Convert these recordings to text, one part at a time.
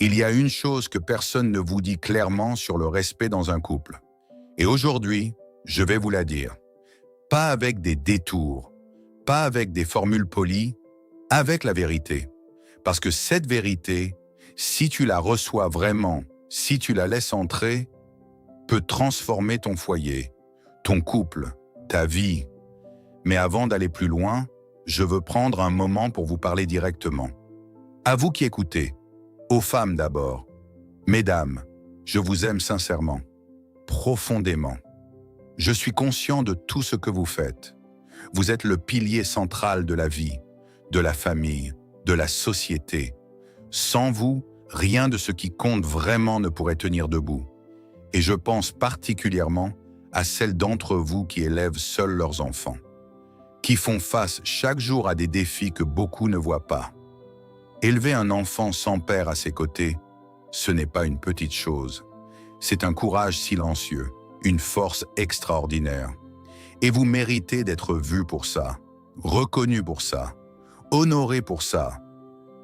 Il y a une chose que personne ne vous dit clairement sur le respect dans un couple. Et aujourd'hui, je vais vous la dire. Pas avec des détours, pas avec des formules polies, avec la vérité. Parce que cette vérité, si tu la reçois vraiment, si tu la laisses entrer, peut transformer ton foyer, ton couple, ta vie. Mais avant d'aller plus loin, je veux prendre un moment pour vous parler directement. À vous qui écoutez, aux femmes d'abord. Mesdames, je vous aime sincèrement, profondément. Je suis conscient de tout ce que vous faites. Vous êtes le pilier central de la vie, de la famille, de la société. Sans vous, rien de ce qui compte vraiment ne pourrait tenir debout. Et je pense particulièrement à celles d'entre vous qui élèvent seuls leurs enfants, qui font face chaque jour à des défis que beaucoup ne voient pas. Élever un enfant sans père à ses côtés, ce n'est pas une petite chose. C'est un courage silencieux, une force extraordinaire. Et vous méritez d'être vu pour ça, reconnu pour ça, honoré pour ça.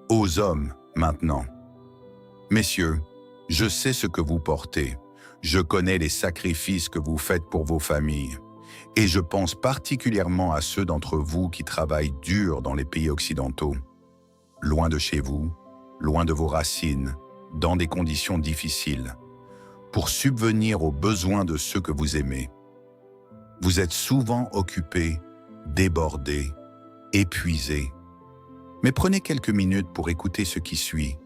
Aux hommes, maintenant. Messieurs, je sais ce que vous portez. Je connais les sacrifices que vous faites pour vos familles. Et je pense particulièrement à ceux d'entre vous qui travaillent dur dans les pays occidentaux. Loin de chez vous, loin de vos racines, dans des conditions difficiles, pour subvenir aux besoins de ceux que vous aimez. Vous êtes souvent occupés, débordés, épuisés. Mais prenez quelques minutes pour écouter ce qui suit,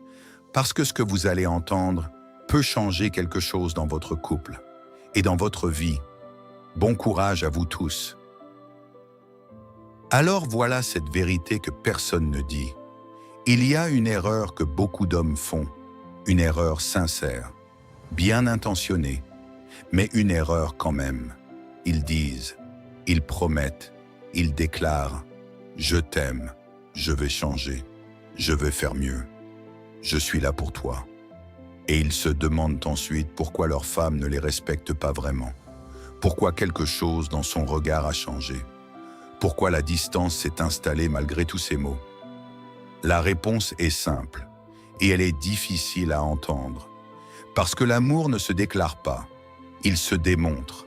parce que ce que vous allez entendre peut changer quelque chose dans votre couple et dans votre vie. Bon courage à vous tous. Alors voilà cette vérité que personne ne dit. Il y a une erreur que beaucoup d'hommes font, une erreur sincère, bien intentionnée, mais une erreur quand même. Ils disent, ils promettent, ils déclarent « Je t'aime, je vais changer, je vais faire mieux, je suis là pour toi ». Et ils se demandent ensuite pourquoi leur femme ne les respecte pas vraiment, pourquoi quelque chose dans son regard a changé, pourquoi la distance s'est installée malgré tous ces mots. La réponse est simple, et elle est difficile à entendre. Parce que l'amour ne se déclare pas, il se démontre.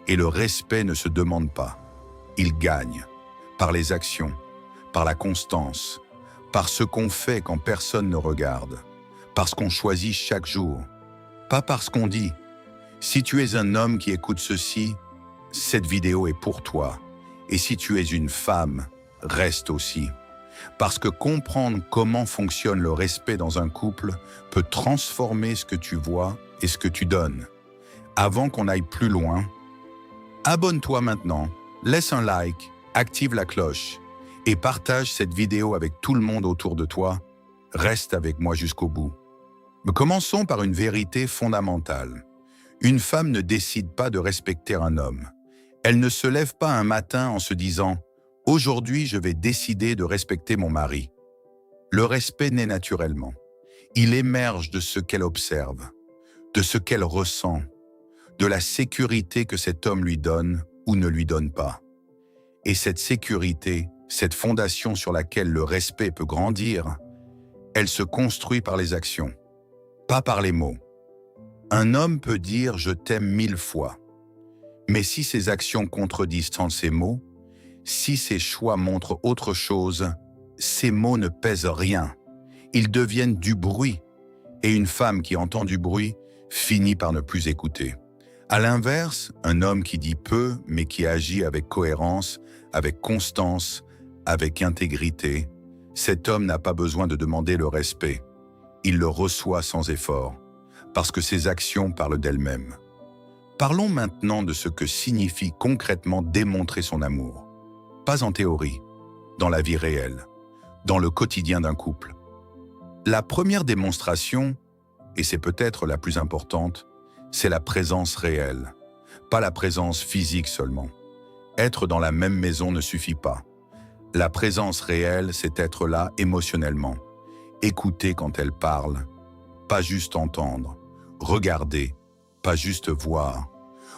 Et le respect ne se demande pas, il gagne. Par les actions, par la constance, par ce qu'on fait quand personne ne regarde, parce qu'on choisit chaque jour, pas parce qu'on dit. Si tu es un homme qui écoute ceci, cette vidéo est pour toi. Et si tu es une femme, reste aussi. Parce que comprendre comment fonctionne le respect dans un couple peut transformer ce que tu vois et ce que tu donnes. Avant qu'on aille plus loin, abonne-toi maintenant, laisse un like, active la cloche et partage cette vidéo avec tout le monde autour de toi. Reste avec moi jusqu'au bout. Mais commençons par une vérité fondamentale. Une femme ne décide pas de respecter un homme. Elle ne se lève pas un matin en se disant « Aujourd'hui, je vais décider de respecter mon mari ». Le respect naît naturellement. Il émerge de ce qu'elle observe, de ce qu'elle ressent, de la sécurité que cet homme lui donne ou ne lui donne pas. Et cette sécurité, cette fondation sur laquelle le respect peut grandir, elle se construit par les actions, pas par les mots. Un homme peut dire « je t'aime 1000 fois », mais si ses actions contredisent ces mots, si ses choix montrent autre chose, ces mots ne pèsent rien. Ils deviennent du bruit. Et une femme qui entend du bruit finit par ne plus écouter. À l'inverse, un homme qui dit peu, mais qui agit avec cohérence, avec constance, avec intégrité, cet homme n'a pas besoin de demander le respect. Il le reçoit sans effort, parce que ses actions parlent d'elles-mêmes. Parlons maintenant de ce que signifie concrètement démontrer son amour. Pas en théorie, dans la vie réelle, dans le quotidien d'un couple. La première démonstration, et c'est peut-être la plus importante, c'est la présence réelle, pas la présence physique seulement. Être dans la même maison ne suffit pas. La présence réelle, c'est être là émotionnellement, écouter quand elle parle, pas juste entendre, regarder, pas juste voir,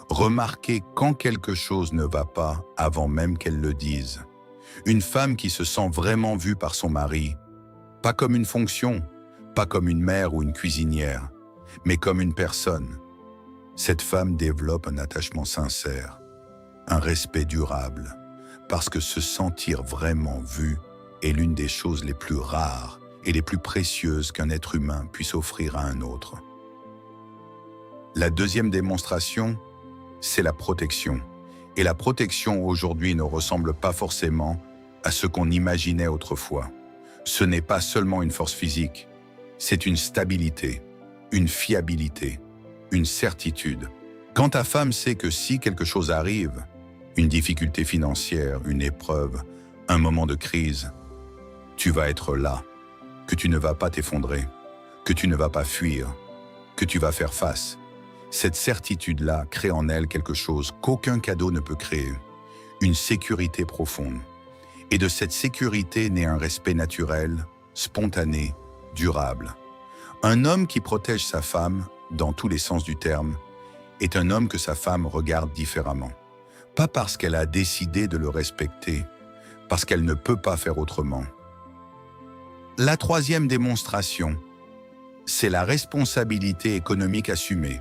remarquer quand quelque chose ne va pas avant même qu'elle le dise. Une femme qui se sent vraiment vue par son mari, pas comme une fonction, pas comme une mère ou une cuisinière, mais comme une personne. Cette femme développe un attachement sincère, un respect durable, parce que se sentir vraiment vu est l'une des choses les plus rares et les plus précieuses qu'un être humain puisse offrir à un autre. La deuxième démonstration, c'est la protection. Et la protection aujourd'hui ne ressemble pas forcément à ce qu'on imaginait autrefois. Ce n'est pas seulement une force physique, c'est une stabilité, une fiabilité, une certitude. Quand ta femme sait que si quelque chose arrive, une difficulté financière, une épreuve, un moment de crise, tu vas être là, que tu ne vas pas t'effondrer, que tu ne vas pas fuir, que tu vas faire face. Cette certitude-là crée en elle quelque chose qu'aucun cadeau ne peut créer, une sécurité profonde. Et de cette sécurité naît un respect naturel, spontané, durable. Un homme qui protège sa femme, dans tous les sens du terme, est un homme que sa femme regarde différemment. Pas parce qu'elle a décidé de le respecter, parce qu'elle ne peut pas faire autrement. La troisième démonstration, c'est la responsabilité économique assumée.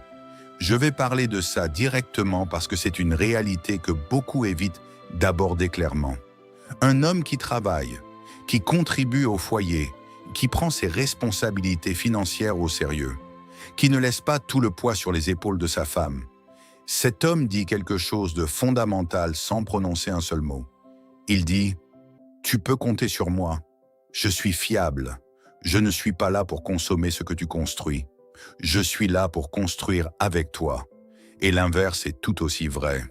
Je vais parler de ça directement parce que c'est une réalité que beaucoup évitent d'aborder clairement. Un homme qui travaille, qui contribue au foyer, qui prend ses responsabilités financières au sérieux, qui ne laisse pas tout le poids sur les épaules de sa femme. Cet homme dit quelque chose de fondamental sans prononcer un seul mot. Il dit « Tu peux compter sur moi, je suis fiable, je ne suis pas là pour consommer ce que tu construis, je suis là pour construire avec toi. » Et l'inverse est tout aussi vrai.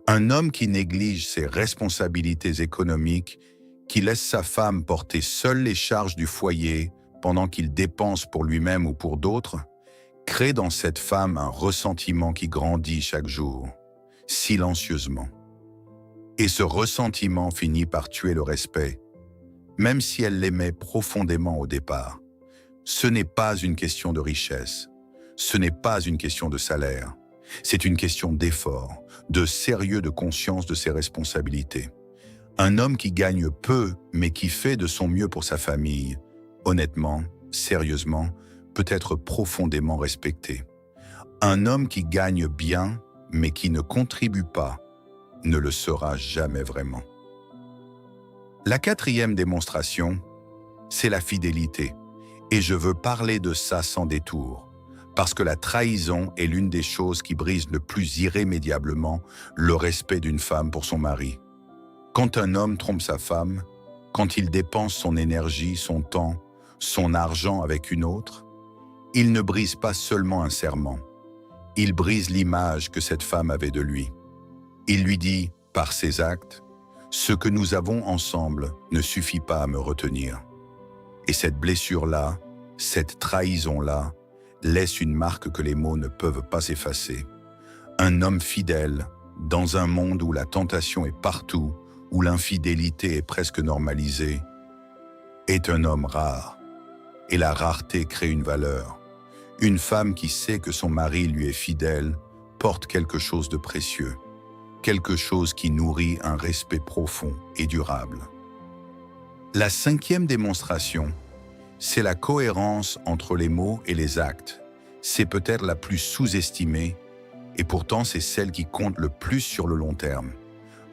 Un homme qui néglige ses responsabilités économiques, qui laisse sa femme porter seule les charges du foyer pendant qu'il dépense pour lui-même ou pour d'autres, crée dans cette femme un ressentiment qui grandit chaque jour, silencieusement. Et ce ressentiment finit par tuer le respect, même si elle l'aimait profondément au départ. Ce n'est pas une question de richesse, ce n'est pas une question de salaire, c'est une question d'effort, de sérieux, de conscience de ses responsabilités. Un homme qui gagne peu, mais qui fait de son mieux pour sa famille, honnêtement, sérieusement, peut être profondément respecté. Un homme qui gagne bien, mais qui ne contribue pas, ne le sera jamais vraiment. La quatrième démonstration, c'est la fidélité. Et je veux parler de ça sans détour, parce que la trahison est l'une des choses qui brise le plus irrémédiablement le respect d'une femme pour son mari. Quand un homme trompe sa femme, quand il dépense son énergie, son temps, son argent avec une autre, il ne brise pas seulement un serment, il brise l'image que cette femme avait de lui. Il lui dit, par ses actes, « Ce que nous avons ensemble ne suffit pas à me retenir. » Et cette blessure-là, cette trahison-là, laisse une marque que les mots ne peuvent pas effacer. Un homme fidèle, dans un monde où la tentation est partout, où l'infidélité est presque normalisée, est un homme rare. Et la rareté crée une valeur. Une femme qui sait que son mari lui est fidèle porte quelque chose de précieux, quelque chose qui nourrit un respect profond et durable. La cinquième démonstration, c'est la cohérence entre les mots et les actes. C'est peut-être la plus sous-estimée, et pourtant c'est celle qui compte le plus sur le long terme.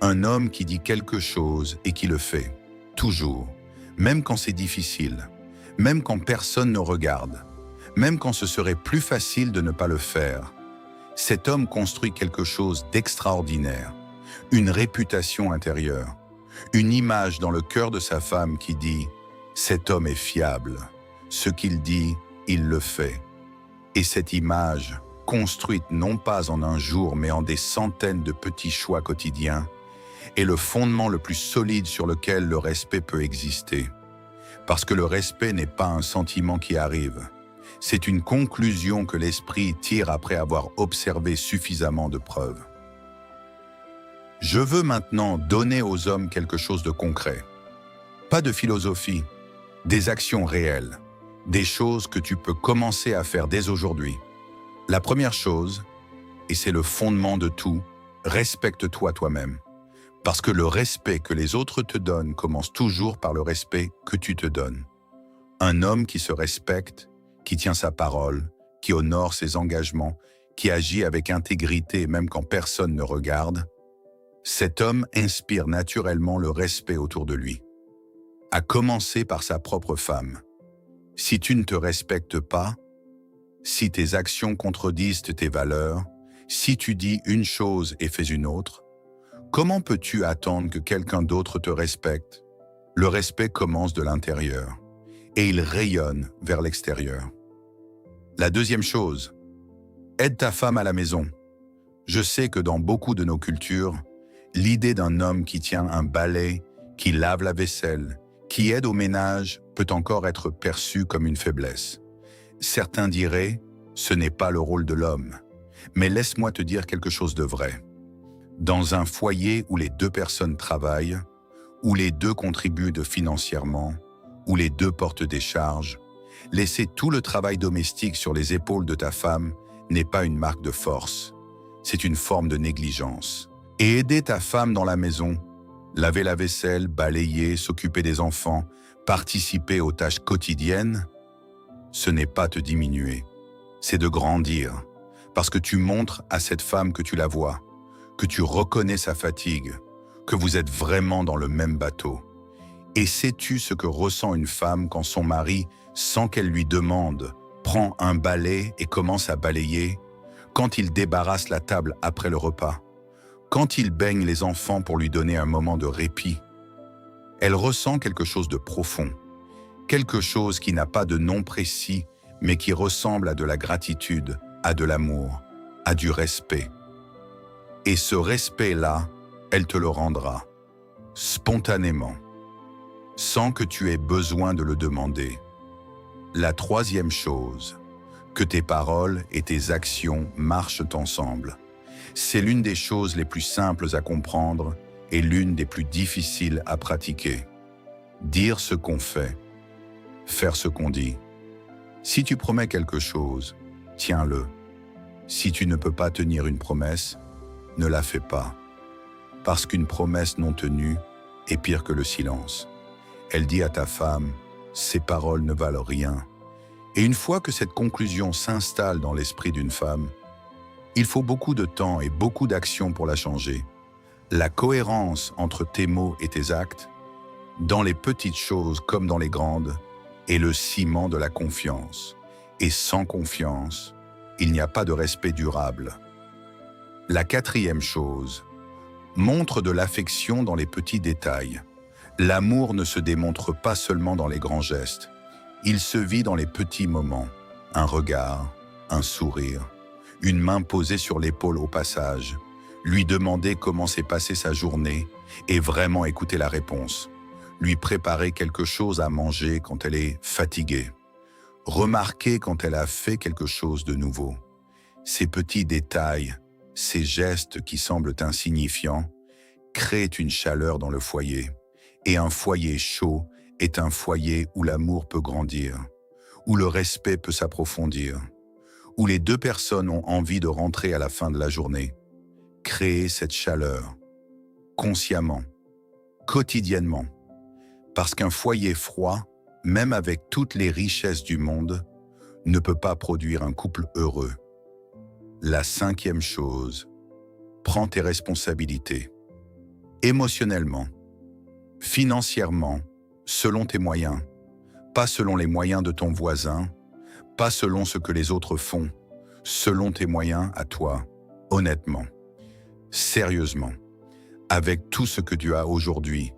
Un homme qui dit quelque chose et qui le fait, toujours, même quand c'est difficile, même quand personne ne regarde, même quand ce serait plus facile de ne pas le faire. Cet homme construit quelque chose d'extraordinaire, une réputation intérieure, une image dans le cœur de sa femme qui dit « Cet homme est fiable, ce qu'il dit, il le fait ». Et cette image, construite non pas en un jour mais en des centaines de petits choix quotidiens, est le fondement le plus solide sur lequel le respect peut exister. Parce que le respect n'est pas un sentiment qui arrive, c'est une conclusion que l'esprit tire après avoir observé suffisamment de preuves. Je veux maintenant donner aux hommes quelque chose de concret. Pas de philosophie, des actions réelles, des choses que tu peux commencer à faire dès aujourd'hui. La première chose, et c'est le fondement de tout, respecte-toi toi-même. Parce que le respect que les autres te donnent commence toujours par le respect que tu te donnes. Un homme qui se respecte qui tient sa parole, qui honore ses engagements, qui agit avec intégrité même quand personne ne regarde, cet homme inspire naturellement le respect autour de lui. À commencer par sa propre femme. Si tu ne te respectes pas, si tes actions contredisent tes valeurs, si tu dis une chose et fais une autre, comment peux-tu attendre que quelqu'un d'autre te respecte? Le respect commence de l'intérieur et il rayonne vers l'extérieur. La deuxième chose, aide ta femme à la maison. Je sais que dans beaucoup de nos cultures, l'idée d'un homme qui tient un balai, qui lave la vaisselle, qui aide au ménage peut encore être perçue comme une faiblesse. Certains diraient, ce n'est pas le rôle de l'homme. Mais laisse-moi te dire quelque chose de vrai. Dans un foyer où les deux personnes travaillent, où les deux contribuent financièrement, où les deux portent des charges, laisser tout le travail domestique sur les épaules de ta femme n'est pas une marque de force. C'est une forme de négligence. Et aider ta femme dans la maison, laver la vaisselle, balayer, s'occuper des enfants, participer aux tâches quotidiennes, ce n'est pas te diminuer, c'est de grandir. Parce que tu montres à cette femme que tu la vois, que tu reconnais sa fatigue, que vous êtes vraiment dans le même bateau. Et sais-tu ce que ressent une femme quand son mari, sans qu'elle lui demande, prend un balai et commence à balayer, quand il débarrasse la table après le repas, quand il baigne les enfants pour lui donner un moment de répit? Elle ressent quelque chose de profond, quelque chose qui n'a pas de nom précis, mais qui ressemble à de la gratitude, à de l'amour, à du respect. Et ce respect-là, elle te le rendra, spontanément, sans que tu aies besoin de le demander. La troisième chose, que tes paroles et tes actions marchent ensemble. C'est l'une des choses les plus simples à comprendre et l'une des plus difficiles à pratiquer. Dire ce qu'on fait, faire ce qu'on dit. Si tu promets quelque chose, tiens-le. Si tu ne peux pas tenir une promesse, ne la fais pas. Parce qu'une promesse non tenue est pire que le silence. Elle dit à ta femme, ces paroles ne valent rien. Et une fois que cette conclusion s'installe dans l'esprit d'une femme, il faut beaucoup de temps et beaucoup d'actions pour la changer. La cohérence entre tes mots et tes actes, dans les petites choses comme dans les grandes, est le ciment de la confiance. Et sans confiance, il n'y a pas de respect durable. La quatrième chose, montre de l'affection dans les petits détails. L'amour ne se démontre pas seulement dans les grands gestes. Il se vit dans les petits moments. Un regard, un sourire, une main posée sur l'épaule au passage, lui demander comment s'est passée sa journée et vraiment écouter la réponse. Lui préparer quelque chose à manger quand elle est fatiguée. Remarquer quand elle a fait quelque chose de nouveau. Ces petits détails, ces gestes qui semblent insignifiants, créent une chaleur dans le foyer. Et un foyer chaud est un foyer où l'amour peut grandir, où le respect peut s'approfondir, où les deux personnes ont envie de rentrer à la fin de la journée. Créer cette chaleur, consciemment, quotidiennement. Parce qu'un foyer froid, même avec toutes les richesses du monde, ne peut pas produire un couple heureux. La cinquième chose, prends tes responsabilités. Émotionnellement, financièrement, selon tes moyens, pas selon les moyens de ton voisin, pas selon ce que les autres font, selon tes moyens à toi, honnêtement, sérieusement, avec tout ce que tu as aujourd'hui,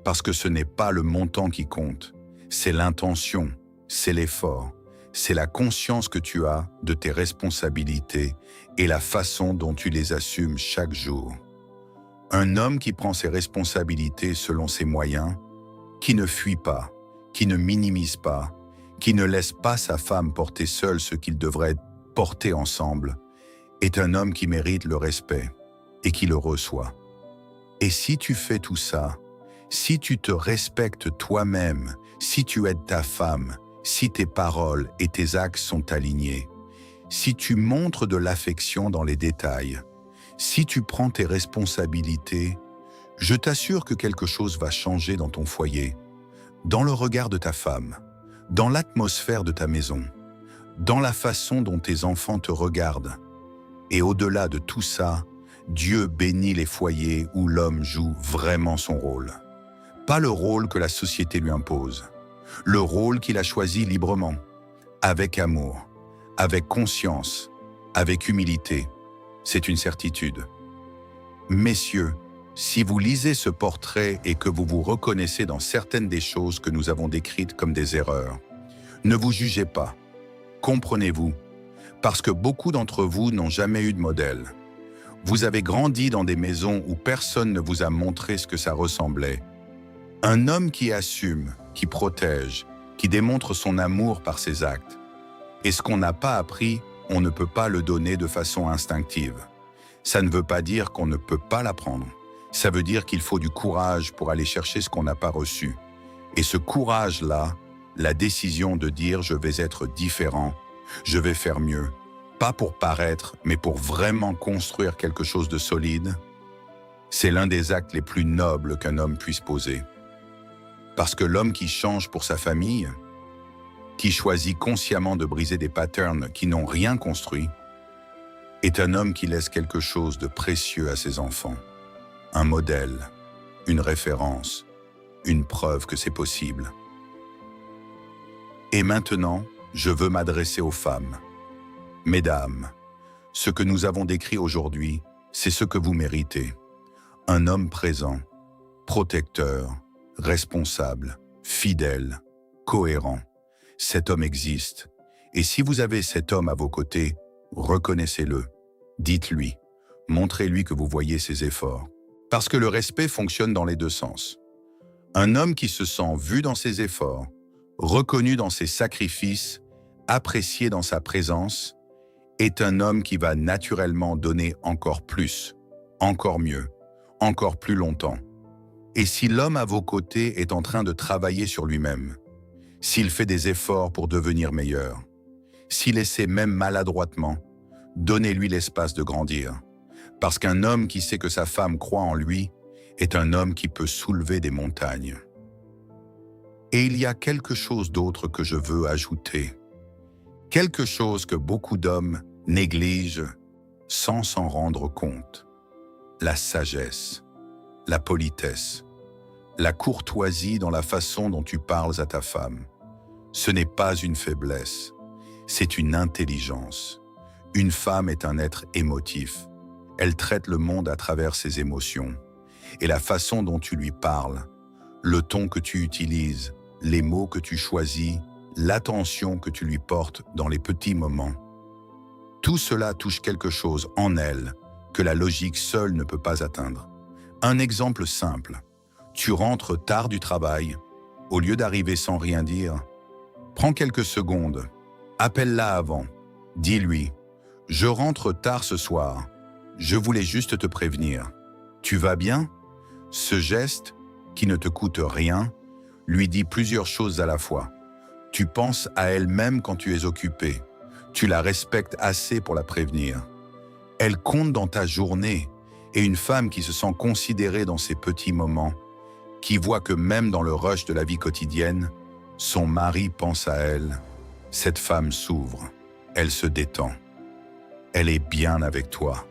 parce que ce n'est pas le montant qui compte, c'est l'intention, c'est l'effort, c'est la conscience que tu as de tes responsabilités et la façon dont tu les assumes chaque jour. Un homme qui prend ses responsabilités selon ses moyens, qui ne fuit pas, qui ne minimise pas, qui ne laisse pas sa femme porter seule ce qu'ils devraient porter ensemble, est un homme qui mérite le respect et qui le reçoit. Et si tu fais tout ça, si tu te respectes toi-même, si tu aides ta femme, si tes paroles et tes actes sont alignés, si tu montres de l'affection dans les détails, si tu prends tes responsabilités, je t'assure que quelque chose va changer dans ton foyer, dans le regard de ta femme, dans l'atmosphère de ta maison, dans la façon dont tes enfants te regardent. Et au-delà de tout ça, Dieu bénit les foyers où l'homme joue vraiment son rôle. Pas le rôle que la société lui impose, le rôle qu'il a choisi librement, avec amour, avec conscience, avec humilité. C'est une certitude. Messieurs, si vous lisez ce portrait et que vous vous reconnaissez dans certaines des choses que nous avons décrites comme des erreurs, ne vous jugez pas. Comprenez-vous, parce que beaucoup d'entre vous n'ont jamais eu de modèle. Vous avez grandi dans des maisons où personne ne vous a montré ce que ça ressemblait. Un homme qui assume, qui protège, qui démontre son amour par ses actes. Et ce qu'on n'a pas appris, on ne peut pas le donner de façon instinctive. Ça ne veut pas dire qu'on ne peut pas l'apprendre. Ça veut dire qu'il faut du courage pour aller chercher ce qu'on n'a pas reçu. Et ce courage-là, la décision de dire « je vais être différent, je vais faire mieux », pas pour paraître, mais pour vraiment construire quelque chose de solide, c'est l'un des actes les plus nobles qu'un homme puisse poser. Parce que l'homme qui change pour sa famille, qui choisit consciemment de briser des patterns qui n'ont rien construit, est un homme qui laisse quelque chose de précieux à ses enfants. Un modèle, une référence, une preuve que c'est possible. Et maintenant, je veux m'adresser aux femmes. Mesdames, ce que nous avons décrit aujourd'hui, c'est ce que vous méritez. Un homme présent, protecteur, responsable, fidèle, cohérent. Cet homme existe. Et si vous avez cet homme à vos côtés, reconnaissez-le. Dites-lui. Montrez-lui que vous voyez ses efforts. Parce que le respect fonctionne dans les deux sens. Un homme qui se sent vu dans ses efforts, reconnu dans ses sacrifices, apprécié dans sa présence, est un homme qui va naturellement donner encore plus, encore mieux, encore plus longtemps. Et si l'homme à vos côtés est en train de travailler sur lui-même, s'il fait des efforts pour devenir meilleur, s'il essaie même maladroitement, donnez-lui l'espace de grandir. Parce qu'un homme qui sait que sa femme croit en lui est un homme qui peut soulever des montagnes. Et il y a quelque chose d'autre que je veux ajouter. Quelque chose que beaucoup d'hommes négligent sans s'en rendre compte. La sagesse, la politesse, la courtoisie dans la façon dont tu parles à ta femme. Ce n'est pas une faiblesse, c'est une intelligence. Une femme est un être émotif. Elle traite le monde à travers ses émotions. Et la façon dont tu lui parles, le ton que tu utilises, les mots que tu choisis, l'attention que tu lui portes dans les petits moments, tout cela touche quelque chose en elle que la logique seule ne peut pas atteindre. Un exemple simple. Tu rentres tard du travail, au lieu d'arriver sans rien dire, prends quelques secondes, appelle-la avant, dis-lui « Je rentre tard ce soir, je voulais juste te prévenir. Tu vas bien ?» Ce geste, qui ne te coûte rien, lui dit plusieurs choses à la fois. Tu penses à elle-même quand tu es occupé. Tu la respectes assez pour la prévenir. Elle compte dans ta journée, et une femme qui se sent considérée dans ces petits moments, qui voit que même dans le rush de la vie quotidienne, son mari pense à elle. Cette femme s'ouvre, elle se détend. Elle est bien avec toi.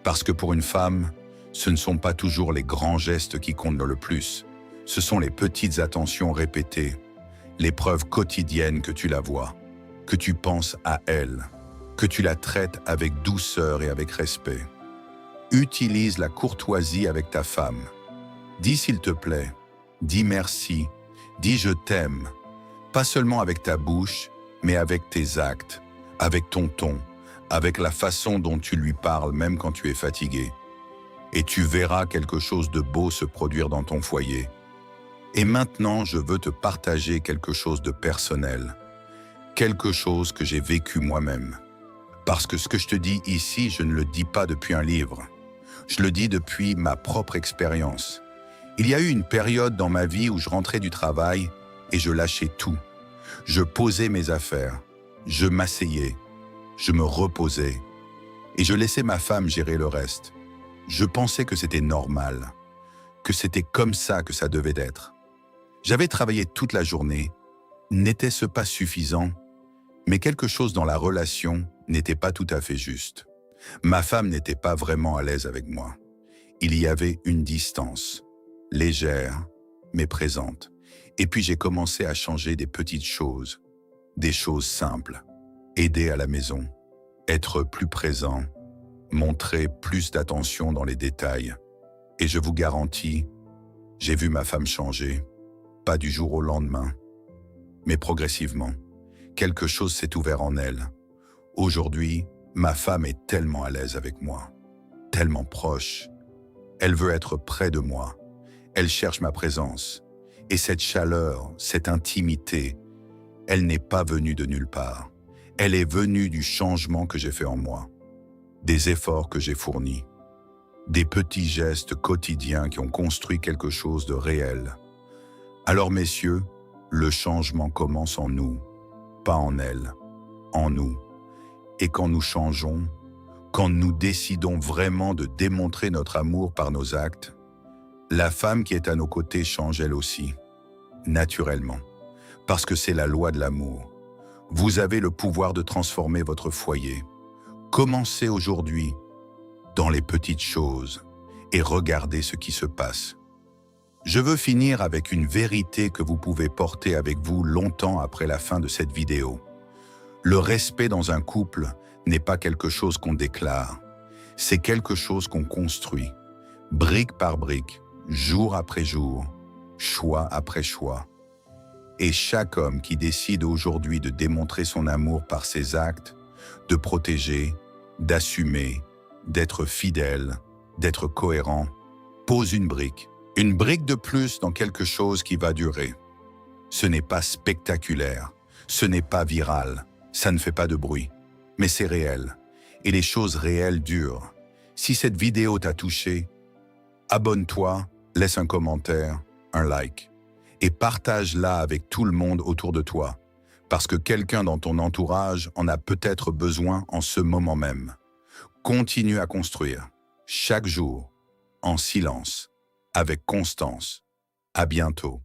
Parce que pour une femme, ce ne sont pas toujours les grands gestes qui comptent le plus. Ce sont les petites attentions répétées, les preuves quotidiennes que tu la vois, que tu penses à elle, que tu la traites avec douceur et avec respect. Utilise la courtoisie avec ta femme. Dis s'il te plaît, dis merci, dis je t'aime, pas seulement avec ta bouche, mais avec tes actes, avec ton ton, avec la façon dont tu lui parles même quand tu es fatigué. Et tu verras quelque chose de beau se produire dans ton foyer. Et maintenant, je veux te partager quelque chose de personnel, quelque chose que j'ai vécu moi-même. Parce que ce que je te dis ici, je ne le dis pas depuis un livre. Je le dis depuis ma propre expérience. Il y a eu une période dans ma vie où je rentrais du travail et je lâchais tout. Je posais mes affaires, je m'asseyais, je me reposais et je laissais ma femme gérer le reste. Je pensais que c'était normal, que c'était comme ça que ça devait être. J'avais travaillé toute la journée. N'était-ce pas suffisant? Mais quelque chose dans la relation n'était pas tout à fait juste. Ma femme n'était pas vraiment à l'aise avec moi. Il y avait une distance, légère, mais présente. Et puis j'ai commencé à changer des petites choses, des choses simples. Aider à la maison, être plus présent, montrer plus d'attention dans les détails. Et je vous garantis, j'ai vu ma femme changer, pas du jour au lendemain, mais progressivement. Quelque chose s'est ouvert en elle. Aujourd'hui, ma femme est tellement à l'aise avec moi, tellement proche. Elle veut être près de moi. Elle cherche ma présence. Et cette chaleur, cette intimité, elle n'est pas venue de nulle part. Elle est venue du changement que j'ai fait en moi, des efforts que j'ai fournis, des petits gestes quotidiens qui ont construit quelque chose de réel. Alors messieurs, le changement commence en nous, pas en elle, en nous. Et quand nous changeons, quand nous décidons vraiment de démontrer notre amour par nos actes, la femme qui est à nos côtés change elle aussi, naturellement, parce que c'est la loi de l'amour. Vous avez le pouvoir de transformer votre foyer. Commencez aujourd'hui dans les petites choses et regardez ce qui se passe. Je veux finir avec une vérité que vous pouvez porter avec vous longtemps après la fin de cette vidéo. Le respect dans un couple n'est pas quelque chose qu'on déclare, c'est quelque chose qu'on construit, brique par brique, jour après jour, choix après choix. Et chaque homme qui décide aujourd'hui de démontrer son amour par ses actes, de protéger, d'assumer, d'être fidèle, d'être cohérent, pose une brique de plus dans quelque chose qui va durer. Ce n'est pas spectaculaire, ce n'est pas viral, ça ne fait pas de bruit, mais c'est réel. Et les choses réelles durent. Si cette vidéo t'a touché, abonne-toi, laisse un commentaire, un like. Et partage-la avec tout le monde autour de toi, parce que quelqu'un dans ton entourage en a peut-être besoin en ce moment même. Continue à construire, chaque jour, en silence, avec constance. À bientôt.